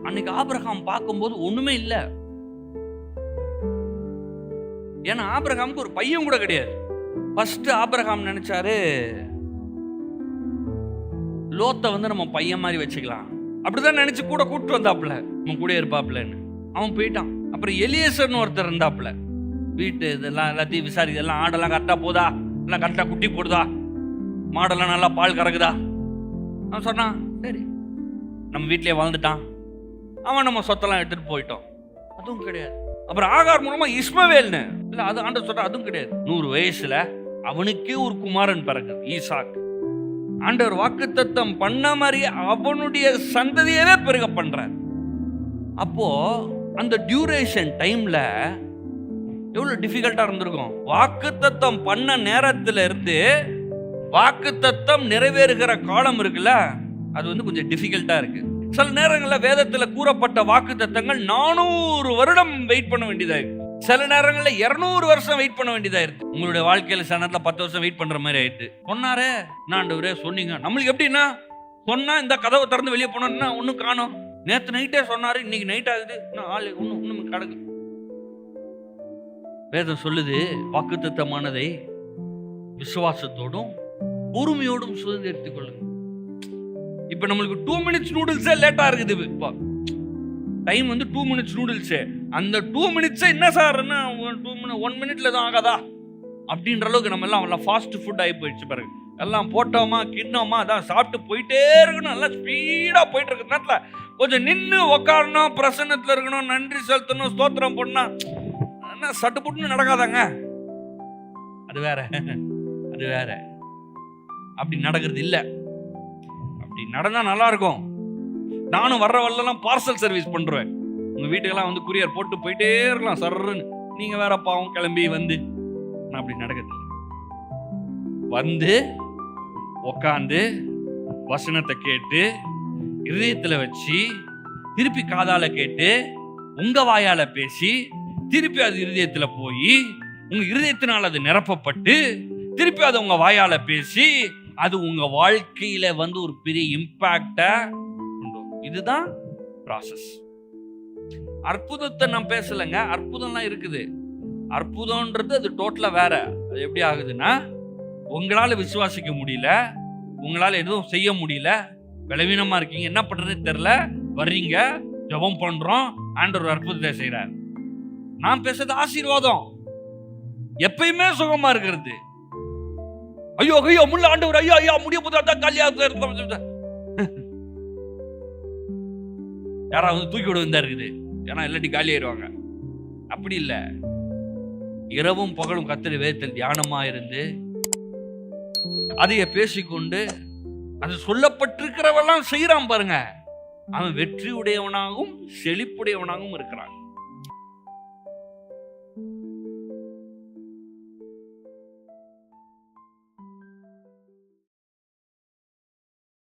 அன்னைக்கு ஆபிரகாம் பார்க்கும்போது ஒண்ணுமே இல்ல. ஏன்னா ஆபிரகாமுக்கு ஒரு பையன் கூட கிடையாது. ஃபர்ஸ்ட் ஆபிரகாம் நினைச்சாரு, லோத்தை நம்ம பையன் மாதிரி வச்சுக்கலாம், அப்படிதான் நினைச்சு கூட கூட்டு வந்தாப்புல, அவன் கூட இருப்பாப்புலன்னு. அவன் போயிட்டான். அப்புறம் எலியேசர்னு ஒருத்தர் இருந்தாப்புல, வீட்டு இதெல்லாம் எல்லாத்தையும் விசாரிக்க, எல்லாம் ஆடெல்லாம் கரெக்டா போதா, எல்லாம் கரெக்டா குட்டி போடுதா, மாடெல்லாம் நல்லா பால் கறக்குதா. அவன் சொன்னான், சரி நம்ம வீட்டிலேயே வாழ்ந்துட்டான், அவன் நம்ம சொத்தெல்லாம் எடுத்துட்டு போயிட்டோம். அதுவும் கிடையாது. அப்புறம் ஆகார் மூலமா இஸ்மவேல்னு இல்ல, அது ஆண்டவர் சொல்ற, அதுவும் கிடையாது. 100 வயசுல அவனுக்கே ஒரு குமாரன் பிறகு ஈசாக். ஆண்டவர் வாக்குத்தத்தம் பண்ண மாதிரி அவனுடைய சந்ததியவே பெருக பண்றார். அப்போ அந்த டியூரேஷன் டைம்ல எவ்வளவு டிஃபிகல்ட்டா இருந்திருக்கும். வாக்குத்தத்தம் பண்ண நேரத்துல இருந்து வாக்குத்தத்தம் நிறைவேறுகிற காலம் இருக்குல்ல, அது கொஞ்சம் டிஃபிகல்ட்டா இருக்கு. சில நேரங்களில் வேதத்துல கூறப்பட்ட வாக்குத்தத்தங்கள் 400 வருடம் வெயிட் பண்ண வேண்டியதா இருக்கு. சில நேரங்களில் 200 வருஷம் வெயிட் பண்ண வேண்டியதா இருக்கு. உங்களுடைய வாழ்க்கையில சில நேரத்தில் 10 வருஷம் வெயிட் பண்ற மாதிரி ஆயிட்டு. சொன்னாரே ஆண்டவரே சொன்னீங்க, நம்மளுக்கு எப்படின்னா சொன்னா இந்த கதவை திறந்து வெளியே போனோம்னா ஒன்னும் காணோம். நேற்று நைட்டே சொன்னாரு, இன்னைக்கு நைட் ஆகுது, ஆளு ஒன்னும் கிடக்கு. வேதம் சொல்லுது, வாக்குத்தத்தமானதை விசுவாசத்தோடும் பொறுமையோடும் சுதந்திரித்துக் கொள்ளுங்க. இப்ப நம்மளுக்கு 2 மினிட்ஸ் நூடுல்ஸே லேட்டா இருக்குது. இப்போ டைம் 2 மினிட்ஸ் நூடுல்ஸே, அந்த 2 மினிட்ஸ் என்ன சார் 1 மினிட்ல தான் ஆகாதா அப்படின்ற அளவுக்கு நம்ம எல்லாம் ஃபாஸ்ட் ஃபுட் ஆகி போயிடுச்சு. பாருங்க, எல்லாம் போட்டோமா கிண்ணோமா அதான் சாப்பிட்டு போயிட்டே இருக்கணும். எல்லாம் ஸ்பீடா போயிட்டு இருக்கிற நேரத்தில் கொஞ்சம் நின்று உக்காரணும், பிரசன்னத்தில் இருக்கணும், நன்றி செலுத்தணும், ஸ்தோத்திரம் பண்ணணும், சட்டு புட்டுன்னு நடக்காதாங்க. அது வேற, அது வேற. அப்படி நடக்கிறது இல்லை. அப்படி நடந்தா நல்லா இருக்கும். நானும் வர்ற வரலாம் பார்சல் சர்வீஸ் பண்றேன். உங்க வீட்டுக்கெல்லாம் குரியர் போட்டு போயிட்டே இருக்கலாம் சர்ன்னு. நீங்க வேற பாவம் கிளம்பி நான் அப்படி நடக்கிறது. உக்காந்து வசனத்தை கேட்டு இதயத்துல வச்சு திருப்பி காதால கேட்டு உங்க வாயால பேசி திருப்பி அது இருதயத்துல போய் உங்க இருதயத்தினால் அது நிரப்பப்பட்டு திருப்பி அது உங்க வாயால பேசி அது உங்க வாழ்க்கையில ஒரு பெரிய இம்பாக்ட. இதுதான் ப்ராசஸ். அற்புதத்தை நான் பேசலைங்க, அற்புதம்லாம் இருக்குது. அற்புதம்ன்றது அது டோட்டலா வேற. அது எப்படி ஆகுதுன்னா, உங்களால விசுவாசிக்க முடியல, உங்களால எதுவும் செய்ய முடியல, பலவீனமா இருக்கீங்க, என்ன பண்றதுன்னு தெரியல, வர்றீங்க, ஜெபம் பண்றோம், ஆண்டவர் அற்புதத்தை செய்றார். நான் பேசுறது ஆசீர்வாதம், எப்பயுமே சுகமா இருக்கிறது. ஐயோ ஐயோ முள்ள ஆண்டவர், ஐயோ ஐயா முடிய போதா காலியா யாராவது தூக்கி விட வந்தா இருக்குது, ஏன்னா இல்லாட்டி காலி ஆயிடுவாங்க. அப்படி இல்ல, இரவும் பகலும் கர்த்தருடைய வேதத்தில் தியானமா இருந்து அதைய பேசிக்கொண்டு அது சொல்லப்பட்டிருக்கிறவெல்லாம் செய்யறான் பாருங்க, அவன் வெற்றி உடையவனாகவும் செழிப்புடையவனாகவும் இருக்கிறான்.